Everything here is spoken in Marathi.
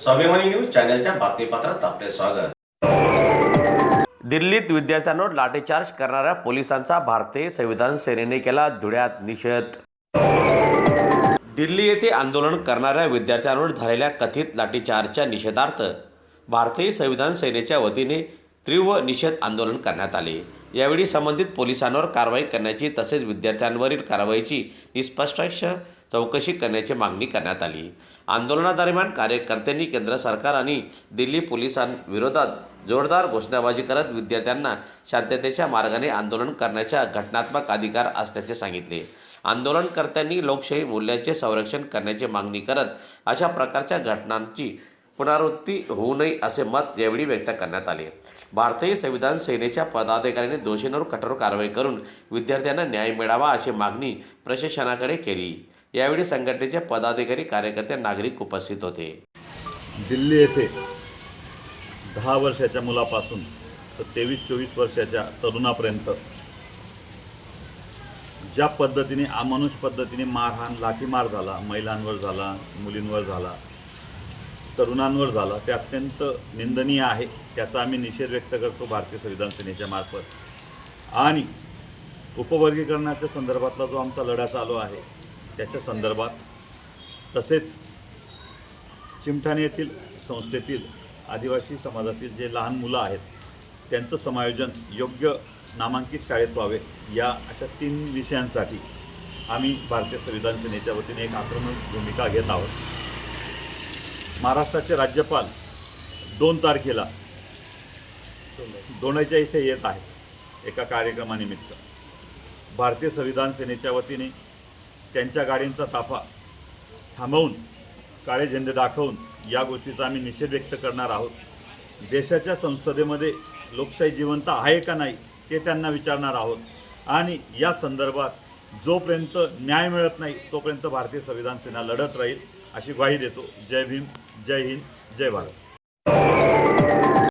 स्वाभिमानी न्यूज चॅनलच्या बातमीपत्रात आपले स्वागत। दिल्लीत विद्यार्थ्यांवर लाठीचार्ज करणाऱ्या पोलिसांचा भारतीय संविधान सेनेने केला धुळ्यात निषेध। दिल्ली येथे आंदोलन करणाऱ्या विद्यार्थ्यांवर झालेल्या कथित लाठीचार्जच्या निषेधार्थ भारतीय संविधान सेनेच्या वतीने तीव्र निषेध आंदोलन करण्यात आले। यावेळी संबंधित पोलिसांवर कारवाई करण्याची तसेच विद्यार्थ्यांवरील कारवाईची निष्पक्ष चौकशी करण्याची मागणी करण्यात आली। आंदोलनादरम्यान कार्यकर्त्यांनी केंद्र सरकार आणि दिल्ली पोलिसांविरोधात जोरदार घोषणाबाजी करत विद्यार्थ्यांना शांततेच्या मार्गाने आंदोलन करण्याचा घटनात्मक अधिकार असल्याचे सांगितले। आंदोलनकर्त्यांनी लोकशाही मूल्याचे संरक्षण करण्याची मागणी करत अशा प्रकारच्या घटनांची पुनरावृत्ती होऊ नये असे मत यावेळी व्यक्त करण्यात आले। भारतीय संविधान सेनेच्या पदाधिकाऱ्यांनी दोषींवर कठोर कारवाई करून विद्यार्थ्यांना न्याय मिळावा अशी मागणी प्रशासनाकडे केली। यावेळी संघटनेचे पदाधिकारी, कार्यकर्ते, नागरिक उपस्थित होते। दिल्ली येथे 10 वर्षाच्या मुलापासून तर 23-24 वर्षाच्या तरुणापर्यंत ज्या पद्धतीने अमानुष पद्धतीने मारहाण, लाठीमार झाला, महिलांवर झाला, मुलींवर झाला, तरुणांवर झाला, ते अत्यंत निंदनीय आहे। त्याचा आम्ही निषेध व्यक्त करतो भारतीय संविधान सेनेच्या मार्फत। आणि उपवर्गीकरणाच्या संदर्भातला जो आमचा लढा चालू आहे त्याच्या संदर्भात, तसेच चिमठाणे येथील संस्थेतील आदिवासी समाजातील जे लहान मुलं आहेत त्यांचं समायोजन योग्य नामांकित शाळेत व्हावे, या अशा 3 विषयांसाठी आम्ही भारतीय संविधान सेनेच्या वतीने एक आक्रमक भूमिका घेत आहोत। महाराष्ट्राचे राज्यपाल 2 तारखेला दोंडाईच्या इथे येत आहेत एका कार्यक्रमानिमित्त। भारतीय संविधान सेनेच्या वतीने त्यांच्या गाडींचा ताफा थांबवून काळे झेंडे दाखवून या गोष्टीचा आम्ही निषेध व्यक्त करणार आहोत। देशाच्या संसदेमध्ये लोकशाही जिवंत आहे का नाही ते त्यांना विचारणार आहोत। आणि या संदर्भात जोपर्यंत न्याय मिळत नाही तोपर्यंत भारतीय संविधान सेना लढत राहील अशी ग्वाही देतो। जय भीम, जय हिंद, जय भारत।